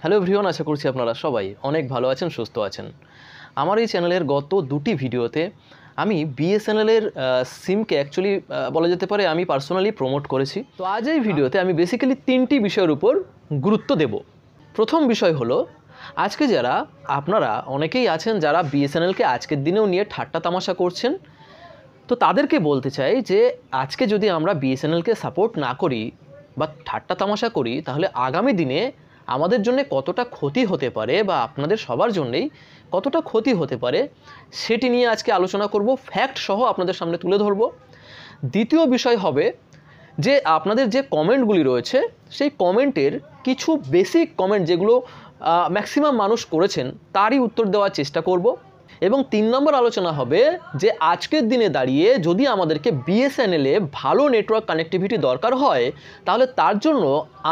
Hello everyone, আশা করছি আপনারা সবাই অনেক ভালো আছেন, সুস্থ আছেন। আমার এই চ্যানেলের গত দুটি ভিডিওতে আমি বিএসএনএলের সিমকে অ্যাকচুয়ালি বলা যেতে পারে আমি পার্সোনালি প্রমোট করেছি। তো আজ এই ভিডিওতে আমি বেসিক্যালি তিনটি বিষয়ের উপর গুরুত্ব দেব। প্রথম বিষয় হলো, আজকে যারা আপনারা অনেকেই আছেন যারা বিএসএনএলকে আজকের দিনেও নিয়ে ঠাট্টা তামাশা করছেন, তো তাদেরকে বলতে চাই যে আজকে যদি আমরা বিএসএনএলকে সাপোর্ট না করি বা ঠাট্টা তামাশা করি, তাহলে আগামী দিনে আমাদের জন্য কতটা ক্ষতি হতে পারে বা আপনাদের সবার জন্যেই কতটা ক্ষতি হতে পারে সেটি নিয়ে আজকে আলোচনা করব, ফ্যাক্ট সহ আপনাদের সামনে তুলে ধরব। দ্বিতীয় বিষয় হবে যে আপনাদের যে কমেন্টগুলি রয়েছে সেই কমেন্টের কিছু বেসিক কমেন্ট যেগুলো ম্যাক্সিমাম মানুষ করেছেন তারই উত্তর দেওয়ার চেষ্টা করব। এবং 3 নম্বর আলোচনা হবে যে আজকের দিনে দাঁড়িয়ে যদি আমাদেরকে বিএসএনএলে ভালো নেটওয়ার্ক কানেক্টিভিটি দরকার হয়, তাহলে তার জন্য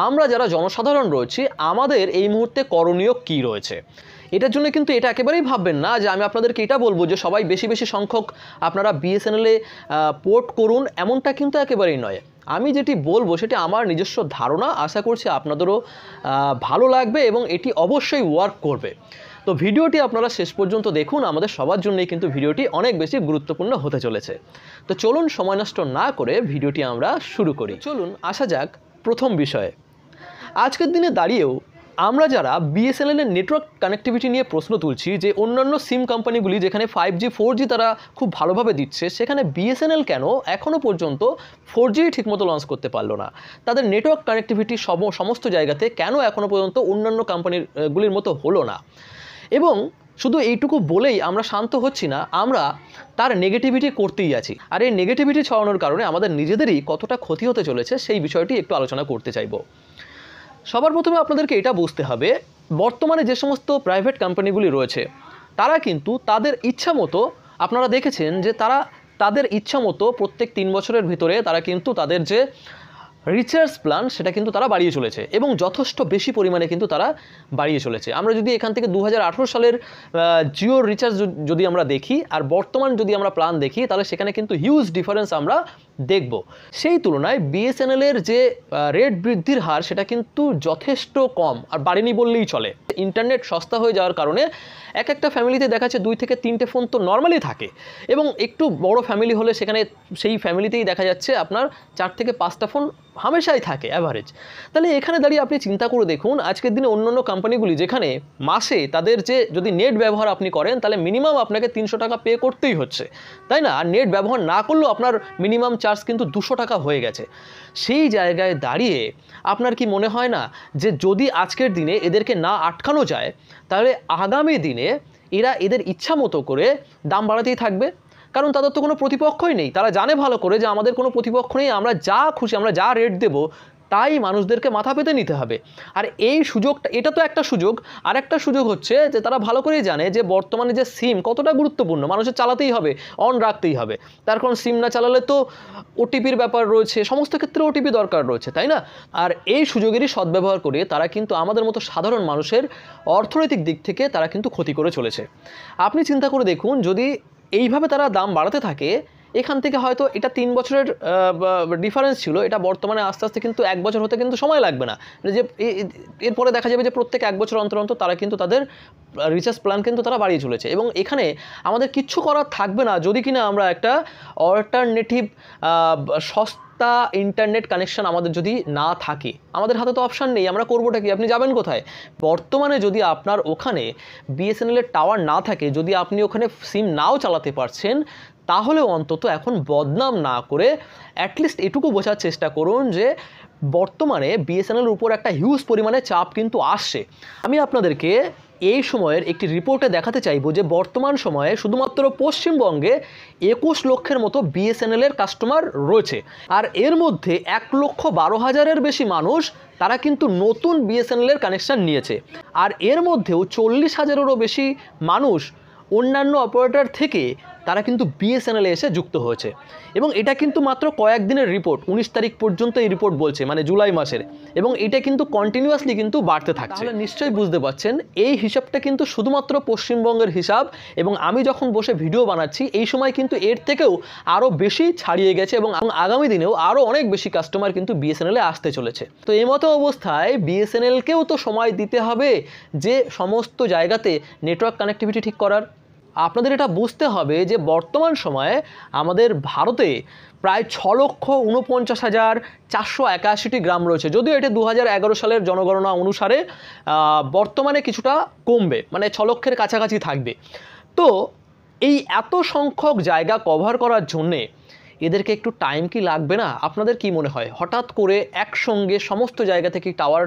আমরা যারা জনসাধারণ রয়েছি আমাদের এই মুহূর্তে করণীয় কী রয়েছে। এটার জন্য কিন্তু এটা একেবারেই ভাববেন না যে আমি আপনাদেরকে এটা বলবো যে সবাই বেশি বেশি সংখ্যক আপনারা বিএসএনএলে পোর্ট করুন, এমনটা কিন্তু একেবারেই নয়। আমি যেটি বলবো সেটি আমার নিজস্ব ধারণা, আশা করছি আপনাদেরও ভালো লাগবে এবং এটি অবশ্যই ওয়ার্ক করবে। তো ভিডিওটি আপনারা শেষ পর্যন্ত দেখুন, আমাদের সবার জন্যই কিন্তু ভিডিওটি অনেক বেশি গুরুত্বপূর্ণ হতে চলেছে। তো চলুন সময় নষ্ট না করে ভিডিওটি আমরা শুরু করি। চলুন আসা যাক প্রথম বিষয়ে। আজকের দিনে দাঁড়িয়েও আমরা যারা বিএসএনএলের নেটওয়ার্ক কানেক্টিভিটি নিয়ে প্রশ্ন তুলছি যে অন্যান্য সিম কোম্পানিগুলি যেখানে 5G 4G তারা খুব ভালোভাবে দিচ্ছে, সেখানে বিএসএনএল কেন এখনও পর্যন্ত 4G ঠিকমতো লঞ্চ করতে পারলো না? তাদের নেটওয়ার্ক কানেক্টিভিটি সমস্ত জায়গাতে কেন এখনও পর্যন্ত অন্যান্য কোম্পানিগুলির মতো হলো না? এবং শুধু এইটুকু বলেই আমরা শান্ত হচ্ছি না, আমরা তার নেগেটিভিটি করতেই আছি। আর এই নেগেটিভিটি ছড়ানোর কারণে আমাদের নিজেদেরই কতটা ক্ষতি হতে চলেছে সেই বিষয়টি একটু আলোচনা করতে চাইব। সবার প্রথমে আপনাদেরকে এটা বুঝতে হবে, বর্তমানে যে সমস্ত প্রাইভেট কোম্পানিগুলি রয়েছে তারা কিন্তু তাদের ইচ্ছা মতো, আপনারা দেখেছেন যে তাদের ইচ্ছা মতো প্রত্যেক 3 বছরের ভিতরে তারা কিন্তু তাদের যে রিচার্জ প্ল্যান সেটা কিন্তু তারা বাড়িয়ে চলেছে এবং যথেষ্ট বেশি পরিমাণে কিন্তু তারা বাড়িয়ে চলেছে। আমরা যদি এখান থেকে 2018 সালের জিওর রিচার্জ যদি আমরা দেখি আর বর্তমান যদি আমরা প্ল্যান দেখি, তাহলে সেখানে কিন্তু হিউজ ডিফারেন্স আমরা দেখব। সেই তুলনায় বিএসএনএলের যে রেট বৃদ্ধির হার সেটা কিন্তু যথেষ্ট কম, আর বাড়েনি বললেই চলে। ইন্টারনেট সস্তা হয়ে যাওয়ার কারণে একটা ফ্যামিলিতে দেখা যাচ্ছে 2 থেকে 3টে ফোন তো নর্মালি থাকে, এবং একটু বড় ফ্যামিলি হলে সেখানে সেই ফ্যামিলিতেই দেখা যাচ্ছে আপনার 4 থেকে 5টা ফোন হামেশাই থাকে অ্যাভারেজ। তাহলে এখানে দাঁড়িয়ে আপনি চিন্তা করে দেখুন, আজকের দিনে অন্যান্য কোম্পানিগুলি যেখানে মাসে তাদের যে যদি নেট ব্যবহার আপনি করেন তাহলে মিনিমাম আপনাকে 300 টাকা পে করতেই হচ্ছে, তাই না? আর নেট ব্যবহার না করলেও আপনার মিনিমাম চার্জ কিন্তু 200 টাকা হয়ে গেছে। সেই জায়গায় দাঁড়িয়ে আপনার কি মনে হয় না যে যদি আজকের দিনে এদেরকে না আটকানো যায়, তাহলে আগামী দিনে এরা এদের ইচ্ছা মতো করে দাম বাড়াতেই থাকবে? কারণ তাদের তো কোনো প্রতিপক্ষই নেই, তারা জানে ভালো করে যে আমাদের কোনো প্রতিপক্ষ নেই, আমরা যা খুশি আমরা যা রেট দেবো তাই মানুষদেরকে মাথা পেতে নিতে হবে। আর এই সুযোগটা, এটা তো একটা সুযোগ। আর একটা সুযোগ হচ্ছে যে তারা ভালো করেই জানে যে বর্তমানে যে সিম কতটা গুরুত্বপূর্ণ, মানুষের চালাতেই হবে, অন রাখতেই হবে। তার কারণ সিম না চালালে তো ওটিপির ব্যাপার রয়েছে, সমস্ত ক্ষেত্রে ওটিপি দরকার রয়েছে, তাই না? আর এই সুযোগেরই সদ্ব্যবহার করে তারা কিন্তু আমাদের মতো সাধারণ মানুষের অর্থনৈতিক দিক থেকে তারা কিন্তু ক্ষতি করে চলেছে। আপনি চিন্তা করে দেখুন, যদি এইভাবে তারা দাম বাড়াতে থাকে, এখান থেকে হয়তো এটা 3 বছরের ডিফারেন্স ছিল, এটা বর্তমানে আস্তে আস্তে কিন্তু 1 বছর হতে কিন্তু সময় লাগবে না। যে এরপরে দেখা যাবে যে প্রত্যেক 1 বছর অন্তর অন্তর তারা কিন্তু তাদের রিচার্জ প্ল্যান কিন্তু তারা বাড়িয়ে চলেছে, এবং এখানে আমাদের কিচ্ছু করার থাকবে না যদি কিনা আমরা একটা অল্টারনেটিভ সস্তা ইন্টারনেট কানেকশন আমাদের যদি না থাকে। আমাদের হাতে তো অপশান নেই, আমরা করবোটা কি? আপনি যাবেন কোথায়? বর্তমানে যদি আপনার ওখানে বিএসএনএলের টাওয়ার না থাকে, যদি আপনি ওখানে সিম নাও চালাতে পারছেন, তাহলেও অন্তত এখন বদনাম না করে অ্যাটলিস্ট এটুকু বোঝার চেষ্টা করুন যে বর্তমানে বিএসএনএলের উপর একটা হিউজ পরিমাণে চাপ কিন্তু আসছে। আমি আপনাদেরকে এই সময়ের একটি রিপোর্টে দেখাতে চাইব যে বর্তমান সময়ে শুধুমাত্র পশ্চিমবঙ্গে 21 লক্ষের মতো বিএসএনএলের কাস্টমার রয়েছে, আর এর মধ্যে 1,12,000-এর বেশি মানুষ তারা কিন্তু নতুন বিএসএনএলের কানেকশান নিয়েছে, আর এর মধ্যেও 40,000-এরও বেশি মানুষ অন্যান্য অপারেটর থেকে তারা কিন্তু বিএসএনএলে এসে যুক্ত হয়েছে এবং এটা কিন্তু মাত্র কয়েকদিনের রিপোর্ট, 19 তারিখ পর্যন্ত এই রিপোর্ট বলছে, মানে জুলাই মাসের, এবং এটা কিন্তু কন্টিনিউয়াসলি কিন্তু বাড়তে থাকছে। তাহলে নিশ্চয়ই বুঝতে পারছেন এই হিসাবটা কিন্তু শুধুমাত্র পশ্চিমবঙ্গের হিসাব, এবং আমি যখন বসে ভিডিও বানাচ্ছি এই সময় কিন্তু এর থেকেও আরও বেশি ছাড়িয়ে গেছে এবং আগামী দিনেও আরও অনেক বেশি কাস্টমার কিন্তু বিএসএনএলে আসতে চলেছে। তো এই মতো অবস্থায় বিএসএনএলকেও তো সময় দিতে হবে যে সমস্ত জায়গাতে নেটওয়ার্ক কানেক্টিভিটি ঠিক করার। আপনাদের এটা বুঝতে হবে যে বর্তমান সময়ে আমাদের ভারতে প্রায় 6,49,481টি গ্রাম রয়েছে, যদিও এটি 2011 সালের জনগণনা অনুসারে বর্তমানে কিছুটা কমবে, মানে 6 লক্ষের কাছাকাছি থাকবে। তো এই এত সংখ্যক জায়গা কভার করার জন্যে এদেরকে একটু টাইম কি লাগবে না? আপনাদের কি মনে হয় হঠাৎ করে একসঙ্গে সমস্ত জায়গা থেকে টাওয়ার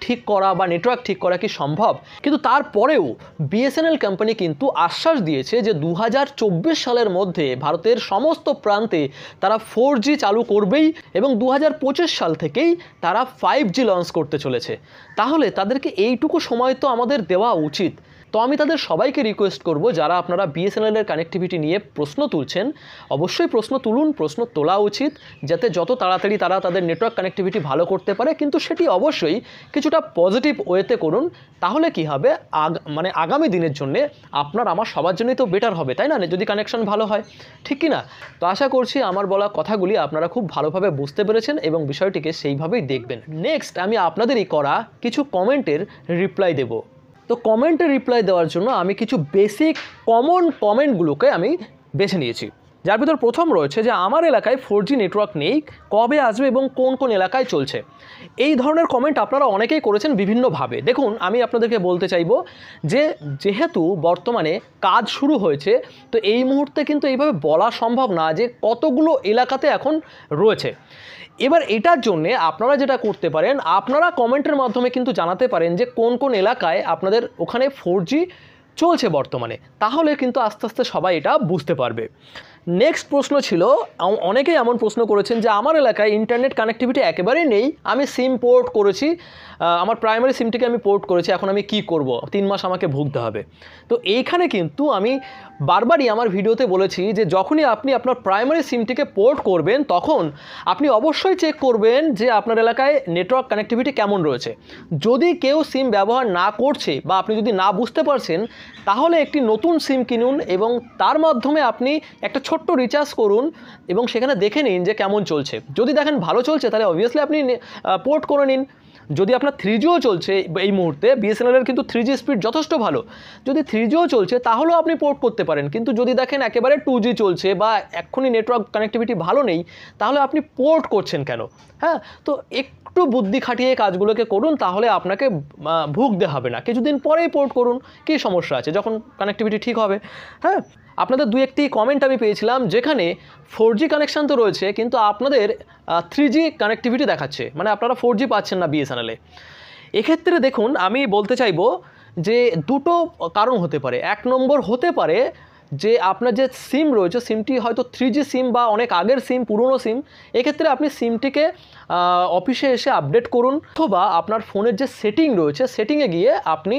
ঠিক করা বা নেটওয়ার্ক ঠিক করা কি সম্ভব? কিন্তু তারপরেও বিএসএনএল কোম্পানি কিন্তু আশ্বাস দিয়েছে যে 2024 সালের মধ্যে ভারতের সমস্ত প্রান্তে তারা 4G চালু করবেই এবং 2025 সাল থেকেই তারা 5G লঞ্চ করতে চলেছে। তাহলে তাদেরকে এইটুকু সময় তো আমাদের দেওয়া উচিত। তো আমি তাদের সবাইকে রিকোয়েস্ট করব, যারা আপনারা বিএসএনএলের কানেক্টিভিটি নিয়ে প্রশ্ন তুলছেন, অবশ্যই প্রশ্ন তুলুন, প্রশ্ন তোলা উচিত, যাতে যত তাড়াতাড়ি তারা তাদের নেটওয়ার্ক কানেক্টিভিটি ভালো করতে পারে, কিন্তু সেটি অবশ্যই কিছুটা পজিটিভ ওয়েতে করুন। তাহলে কি হবে, মানে আগামী দিনের জন্য আপনার আমার সবার জন্যই তো বেটার হবে, তাই না, যদি কানেকশন ভালো হয়, ঠিক কি না? তো আশা করছি আমার বলা কথাগুলি আপনারা খুব ভালোভাবে বুঝতে পেরেছেন এবং বিষয়টিকে সেইভাবেই দেখবেন। নেক্সট আমি আপনাদেরই করা কিছু কমেন্টের রিপ্লাই দেব। তো কমেন্টে রিপ্লাই দেওয়ার জন্য আমি কিছু বেসিক কমন কমেন্টগুলোকে আমি বেছে নিয়েছি, যার ভিতর প্রথম রয়েছে যে আমার এলাকায় 4G নেটওয়ার্ক নেই, কবে আসবে এবং কোন কোন এলাকায় চলছে। এই ধরনের কমেন্ট আপনারা অনেকেই করেছেন বিভিন্নভাবে। দেখুন, আমি আপনাদেরকে বলতে চাইব যে যেহেতু বর্তমানে কাজ শুরু হয়েছে, তো এই মুহূর্তে কিন্তু এইভাবে বলা সম্ভব না যে কতগুলো এলাকাতে এখন রয়েছে। এবার এটার জন্যে আপনারা যেটা করতে পারেন, আপনারা কমেন্টের মাধ্যমে কিন্তু জানাতে পারেন যে কোন কোন এলাকায় আপনাদের ওখানে 4G চলছে বর্তমানে, তাহলে কিন্তু আস্তে আস্তে সবাই এটা বুঝতে পারবে। নেক্সট প্রশ্ন ছিল, অনেকেই এমন প্রশ্ন করেছেন যে আমার এলাকায় ইন্টারনেট কানেক্টিভিটি একেবারেই নেই, আমি সিম পোর্ট করেছি, আমার প্রাইমারি সিমটিকে আমি পোর্ট করেছি, এখন আমি কি করব, 3 মাস আমাকে ভুগতে হবে। তো এইখানে কিন্তু আমি বারবারই আমার ভিডিওতে বলেছি যে যখনই আপনি আপনার প্রাইমারি সিমটিকে পোর্ট করবেন, তখন আপনি অবশ্যই চেক করবেন যে আপনার এলাকায় নেটওয়ার্ক কানেক্টিভিটি কেমন রয়েছে। যদি কেউ সিম ব্যবহার না করছে বা আপনি যদি না বুঝতে পারছেন, তাহলে একটি নতুন সিম কিনুন এবং তার মাধ্যমে আপনি একটা ছোট্ট রিচার্জ করুন এবং সেখানে দেখে নিন যে কেমন চলছে। যদি দেখেন ভালো চলছে, তাহলে অবভিয়াসলি আপনি পোর্ট করে নিন। যদি আপনার 3Gও চলছে এই মুহূর্তে, বিএসএনএলের কিন্তু 3G স্পিড যথেষ্ট ভালো, যদি 3Gও চলছে তাহলেও আপনি পোর্ট করতে পারেন। কিন্তু যদি দেখেন একেবারে 2G চলছে বা এক্ষুনি নেটওয়ার্ক কানেক্টিভিটি ভালো নেই, তাহলে আপনি পোর্ট করছেন কেন? হ্যাঁ, তো একটু বুদ্ধি খাটিয়ে কাজগুলোকে করুন, তাহলে আপনাকে ভুগতে হবে না। কিছুদিন পরেই পোর্ট করুন, কী সমস্যা আছে, যখন কানেক্টিভিটি ঠিক হবে। হ্যাঁ, আপনাদের 2-1টি কমেন্ট আমি পেয়েছিলাম যেখানে 4G কানেকশান তো রয়েছে, কিন্তু আপনাদের 3G কানেক্টিভিটি দেখাচ্ছে, মানে আপনারা 4G পাচ্ছেন না বিএসএনএলে। এক্ষেত্রে দেখুন, আমি বলতে চাইবো যে দুটো কারণ হতে পারে। 1 নম্বর হতে পারে যে আপনার যে সিম রয়েছে, সিমটি হয়তো 3G সিম বা অনেক আগের সিম, পুরনো সিম। এক্ষেত্রে আপনি সিমটিকে অফিসে এসে আপডেট করুন, অথবা আপনার ফোনের যে সেটিং রয়েছে, সেটিংয়ে গিয়ে আপনি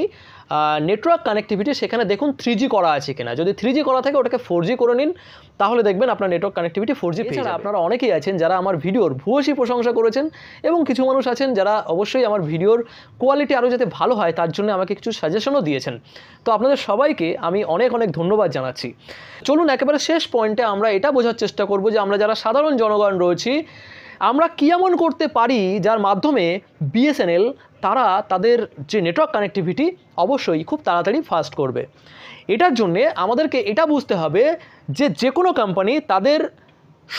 নেটওয়ার্ক কানেক্টিভিটি সেখানে দেখুন 3G করা আছে কিনা। যদি 3G করা থাকে, ওটাকে 4G করে নিন, তাহলে দেখবেন আপনার নেটওয়ার্ক কানেক্টিভিটি 4G পেয়ে যাবে। আপনারা অনেকেই আছেন যারা আমার ভিডিওর ভূয়সী প্রশংসা করেছেন, এবং কিছু মানুষ আছেন যারা অবশ্যই আমার ভিডিওর কোয়ালিটি আরও যাতে ভালো হয় তার জন্য আমাকে কিছু সাজেশনও দিয়েছেন। তো আপনাদের সবাইকে আমি অনেক অনেক ধন্যবাদ জানাচ্ছি। চলুন একেবারে শেষ পয়েন্টে আমরা এটা বোঝার চেষ্টা করব যে আমরা যারা সাধারণ জনগণ রয়েছি, আমরা কী এমন করতে পারি যার মাধ্যমে বিএসএনএল তারা তাদের যে নেটওয়ার্ক কানেক্টিভিটি অবশ্যই খুব তাড়াতাড়ি ফাস্ট করবে। এটার জন্যে আমাদেরকে এটা বুঝতে হবে যে যে কোনো কোম্পানি, তাদের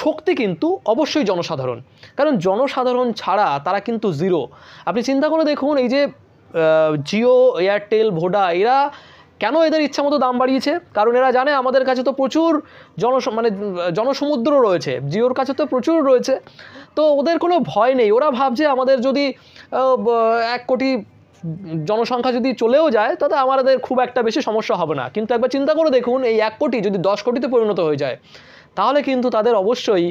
শক্তি কিন্তু অবশ্যই জনসাধারণ, কারণ জনসাধারণ ছাড়া তারা কিন্তু জিরো। আপনি চিন্তা করে দেখুন, এই যে জিও, এয়ারটেল, ভোডা, এরা কেন এদের ইচ্ছা মতো দাম বাড়িয়েছে? কারণ এরা জানে আমাদের কাছে তো প্রচুর জনসমুদ্র রয়েছে, জিওর কাছে তো প্রচুর রয়েছে, তো ওদের কোনো ভয় নেই। ওরা ভাবছে আমাদের যদি 1 কোটি জনসংখ্যা যদি চলেও যায়, তাতে আমাদের খুব একটা বেশি সমস্যা হবে না। কিন্তু একবার চিন্তা করে দেখুন, এই 1 কোটি যদি 10 কোটিতে পরিণত হয়ে যায়, তাহলে কিন্তু তাদের অবশ্যই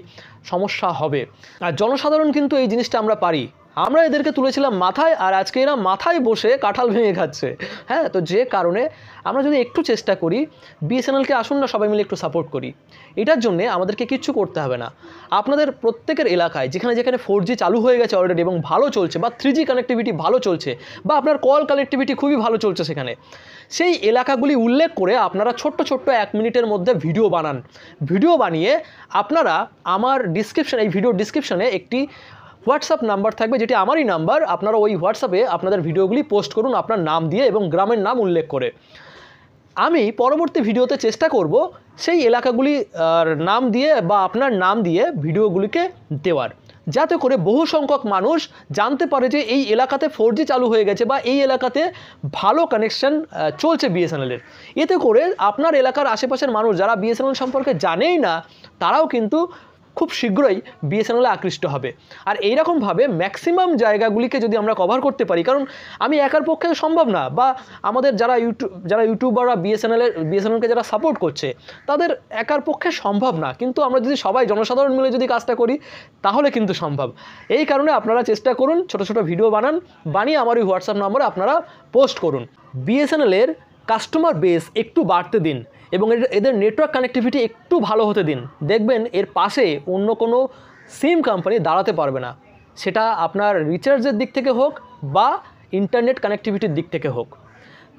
সমস্যা হবে। আর জনসাধারণ কিন্তু এই জিনিসটা আমরা পারি। আমরা এদেরকে তুলেছিলাম মাথায়, আর আজকে এরা মাথায় বসে কাঁঠাল ভেঙে খাচ্ছে। হ্যাঁ, তো যে কারণে আমরা যদি একটু চেষ্টা করি, বিএসএনএলকে আসুন না সবাই মিলে একটু সাপোর্ট করি। এটার জন্যে আমাদেরকে কিচ্ছু করতে হবে না। আপনাদের প্রত্যেকের এলাকায় যেখানে যেখানে 4G চালু হয়ে গেছে অলরেডি এবং ভালো চলছে, বা 3G কানেক্টিভিটি ভালো চলছে, বা আপনার কল কানেক্টিভিটি খুবই ভালো চলছে, সেখানে সেই এলাকাগুলি উল্লেখ করে আপনারা ছোট্ট ছোট্ট 1 মিনিটের মধ্যে ভিডিও বানান। ভিডিও বানিয়ে আপনারা আমার এই ভিডিও ডিসক্রিপশনে একটি হোয়াটসঅ্যাপ নাম্বার থাকবে, যেটি আমারই নাম্বার। আপনারা ওই হোয়াটসঅ্যাপে আপনাদের ভিডিওগুলি পোস্ট করুন আপনার নাম দিয়ে এবং গ্রামের নাম উল্লেখ করে। আমি পরবর্তী ভিডিওতে চেষ্টা করব সেই এলাকাগুলি নাম দিয়ে বা আপনার নাম দিয়ে ভিডিওগুলিকে দেওয়ার, যাতে করে বহু সংখ্যক মানুষ জানতে পারে যে এই এলাকাতে 4G চালু হয়ে গেছে বা এই এলাকাতে ভালো কানেকশন চলছে বিএসএনএলের। এতে করে আপনার এলাকার আশেপাশের মানুষ যারা বিএসএনএল সম্পর্কে জানেই না, তারাও কিন্তু খুব শীঘ্রই বিএসএনএলে আকৃষ্ট হবে। আর এইরকমভাবে ম্যাক্সিমাম জায়গাগুলিকে যদি আমরা কভার করতে পারি, কারণ আমি একার পক্ষে সম্ভব না, বা আমাদের যারা ইউটিউবাররা বিএসএনএলকে যারা সাপোর্ট করছে তাদের একার পক্ষে সম্ভব না, কিন্তু আমরা যদি সবাই জনসাধারণ মিলে যদি কাজটা করি তাহলে কিন্তু সম্ভব। এই কারণে আপনারা চেষ্টা করুন, ছোট ছোট ভিডিও বানিয়ে আমার ওই হোয়াটসঅ্যাপ নম্বরে আপনারা পোস্ট করুন। বিএসএনএলের কাস্টমার বেস একটু বাড়তে দিন এবং এদের নেটওয়ার্ক কানেক্টিভিটি একটু ভালো হতে দিন। দেখবেন এর পাশে অন্য কোনো সিম কোম্পানি দাঁড়াতে পারবে না, সেটা আপনার রিচার্জের দিক থেকে হোক বা ইন্টারনেট কানেক্টিভিটির দিক থেকে হোক।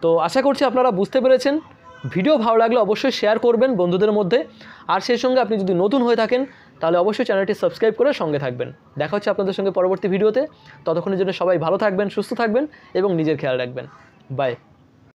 তো আশা করছি আপনারা বুঝতে পেরেছেন। ভিডিও ভালো লাগলে অবশ্যই শেয়ার করবেন বন্ধুদের মধ্যে, আর সেই সঙ্গে আপনি যদি নতুন হয়ে থাকেন তাহলে অবশ্যই চ্যানেলটি সাবস্ক্রাইব করে সঙ্গে থাকবেন। দেখা হচ্ছে আপনাদের সঙ্গে পরবর্তী ভিডিওতে। ততক্ষণের জন্য সবাই ভালো থাকবেন, সুস্থ থাকবেন এবং নিজের খেয়াল রাখবেন। বাই।